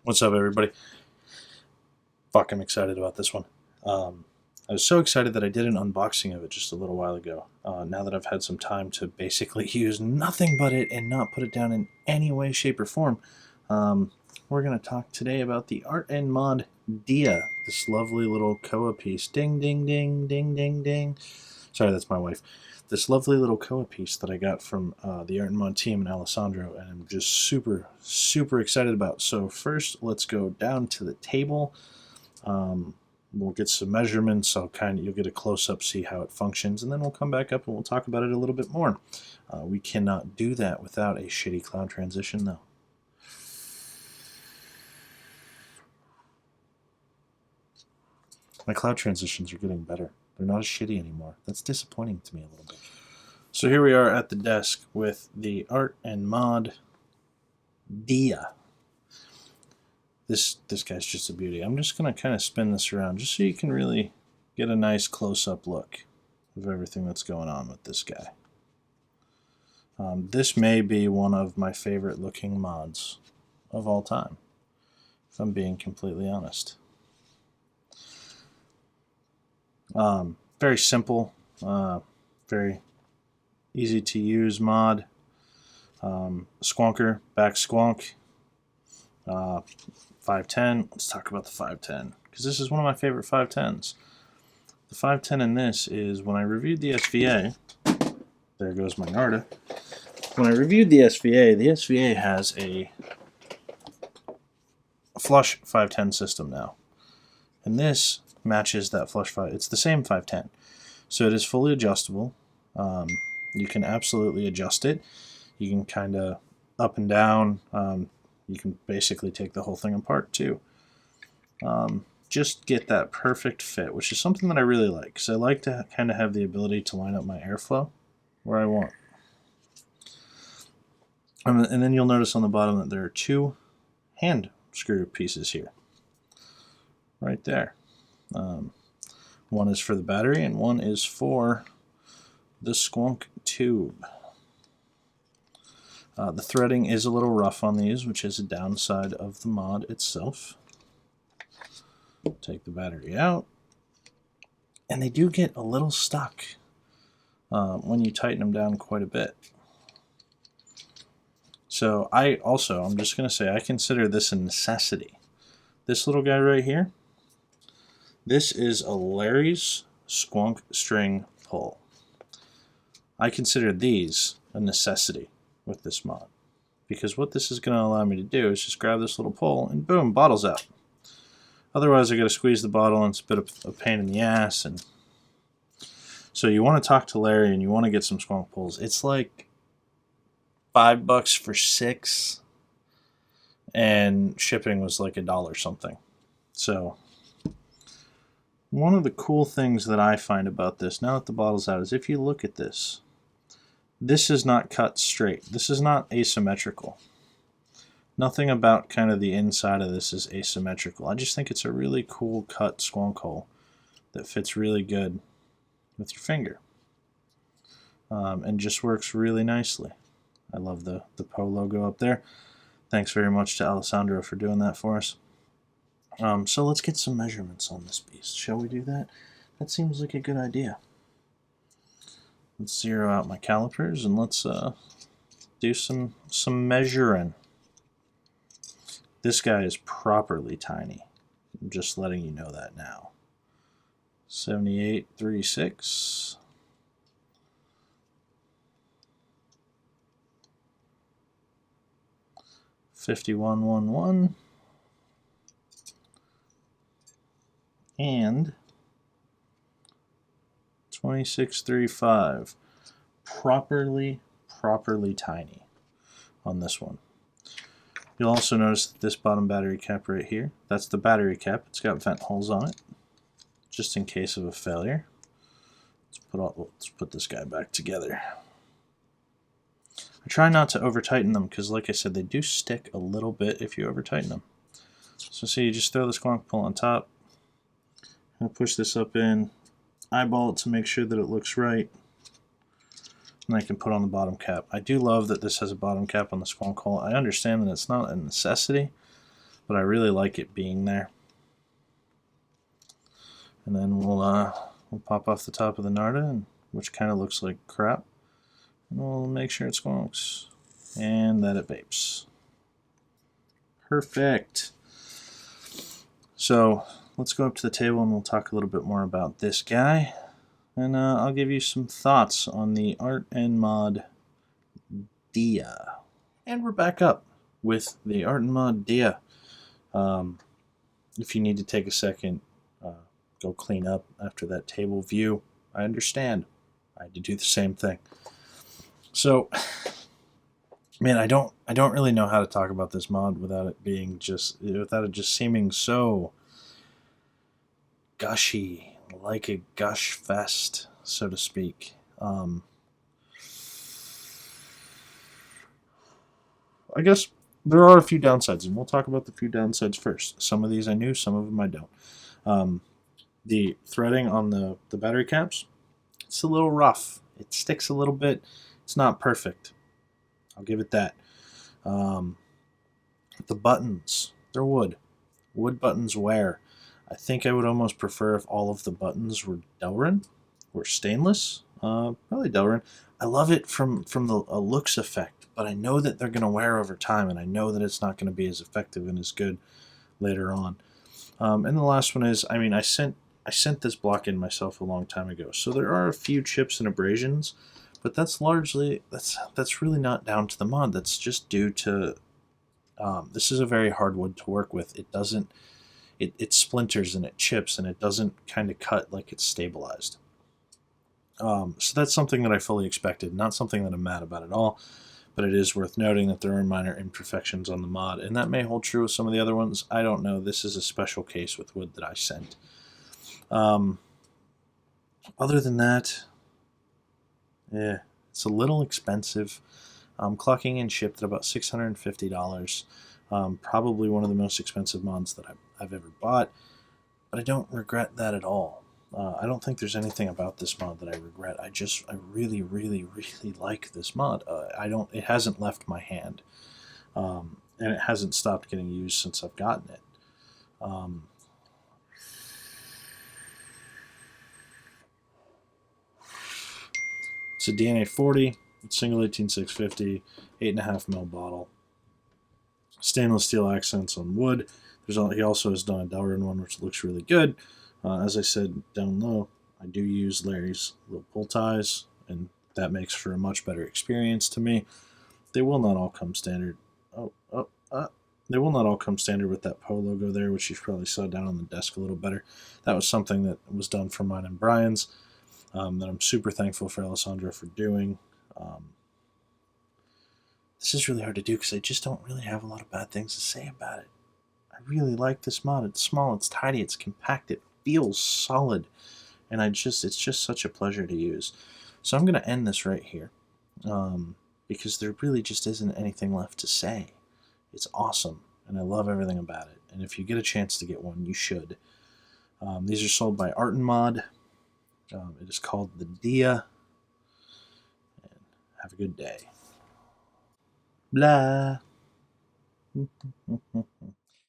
What's up, everybody? Fuck, I'm excited about this one. I was so excited that I did an unboxing of it just a little while ago. Now that I've had some time to basically use nothing but it and not put it down in any way, shape, or form, we're going to talk today about the Art&Mod Dia, this lovely little Koa piece. Ding, ding, ding, ding, ding, ding. Sorry, that's my wife. This lovely little Koa piece that I got from the Art&Mod team and Alessandro, and I'm just super, super excited about. So first, let's go down to the table. We'll get some measurements. You'll get a close-up, see how it functions, and then we'll come back up and we'll talk about it a little bit more. We cannot do that without a shitty cloud transition, though. My cloud transitions are getting better. They're not as shitty anymore. That's disappointing to me a little bit. So here we are at the desk with the Art&Mod Dia. This guy's just a beauty. I'm just going to kind of spin this around just so you can really get a nice close-up look of everything that's going on with this guy. This may be one of my favorite looking mods of all time, if I'm being completely honest. Very simple, very easy to use mod. Squonker, back squonk. 510. Let's talk about the 510 because this is one of my favorite 510s. The 510 in this is when I reviewed the SVA. There goes my Narda. When I reviewed the SVA has a flush 510 system now, and this matches that flush 5. It's the same 510, so it is fully adjustable. You can absolutely adjust it. You can kind of up and down. You can basically take the whole thing apart too. Just get that perfect fit, which is something that I really like, because I like to kind of have the ability to line up my airflow where I want. And then you'll notice on the bottom that there are two hand screw pieces here. Right there. One is for the battery and one is for the squonk tube. The threading is a little rough on these, which is a downside of the mod itself. Take the battery out, and they do get a little stuck when you tighten them down quite a bit. So I'm just going to say I consider this a necessity. This little guy right here, this is a Larry's squonk string pull. I consider these a necessity with this mod, because what this is going to allow me to do is just grab this little pull and boom, bottle's out. Otherwise I got to squeeze the bottle and it's a bit of a pain in the ass. And so you want to talk to Larry and you want to get some squonk pulls. It's like $5 for 6, and shipping was like $1 something. So one of the cool things that I find about this now that the bottle's out is if you look at this, this is not cut straight. This is not asymmetrical. Nothing about kind of the inside of this is asymmetrical. I just think it's a really cool cut squonk hole that fits really good with your finger. And just works really nicely. I love the Poe logo up there. Thanks very much to Alessandro for doing that for us. So let's get some measurements on this piece. Shall we do that? That seems like a good idea. Let's zero out my calipers and let's do some measuring. This guy is properly tiny. I'm just letting you know that now. 78.36. $51.11 and 26.35. Properly tiny on this one. You'll also notice that this bottom battery cap right here, that's the battery cap. It's got vent holes on it, just in case of a failure. Let's put this guy back together. I try not to over tighten them because, like I said, they do stick a little bit if you over tighten them. So see, you just throw the squonk pull on top. I'll push this up in, eyeball it to make sure that it looks right, and I can put on the bottom cap. I do love that this has a bottom cap on the squonk hole. I understand that it's not a necessity, but I really like it being there. And then we'll pop off the top of the Narda, which kind of looks like crap. And we'll make sure it squonks and that it vapes. Perfect. So let's go up to the table and we'll talk a little bit more about this guy. And I'll give you some thoughts on the Art&Mod Dia. And we're back up with the Art&Mod Dia. If you need to take a second, go clean up after that table view, I understand. I had to do the same thing. So, man, I don't really know how to talk about this mod without it just seeming so gushy, like a gush fest, so to speak. I guess there are a few downsides, and we'll talk about the few downsides first. Some of these I knew, some of them I don't. The threading on the battery caps, it's a little rough. It sticks a little bit. It's not perfect. I'll give it that. The buttons, they're wood. Wood buttons wear. I think I would almost prefer if all of the buttons were Delrin or stainless. Probably Delrin. I love it from the looks effect, but I know that they're going to wear over time, and I know that it's not going to be as effective and as good later on. And the last one is, I mean, I sent this block in myself a long time ago, so there are a few chips and abrasions, but that's largely that's really not down to the mod. That's just due to this is a very hard wood to work with. It doesn't it splinters and it chips and it doesn't kind of cut like it's stabilized. So that's something that I fully expected, not something that I'm mad about at all. But it is worth noting that there are minor imperfections on the mod, and that may hold true with some of the other ones. I don't know. This is a special case with wood that I sent. Other than that, yeah, it's a little expensive. Clocking in shipped at about $650. Probably one of the most expensive mods that I've ever bought, but I don't regret that at all. I don't think there's anything about this mod that I regret. I really, really, really like this mod. It hasn't left my hand, and it hasn't stopped getting used since I've gotten it. It's a DNA 40, single 18650, 8.5 ml bottle. Stainless steel accents on wood. He also has done a Delrin one, which looks really good. As I said down low, I do use Larry's little pull ties, and that makes for a much better experience to me. They will not all come standard. They will not all come standard with that Poe logo there, which you probably saw down on the desk a little better. That was something that was done for mine and Brian's, that I'm super thankful for Alessandro for doing. This is really hard to do because I just don't really have a lot of bad things to say about it. I really like this mod. It's small, it's tidy, it's compact, it feels solid, and it's just such a pleasure to use. So I'm going to end this right here, because there really just isn't anything left to say. It's awesome, and I love everything about it. And if you get a chance to get one, you should. These are sold by Art&Mod. It is called the Dia. And have a good day. Blah.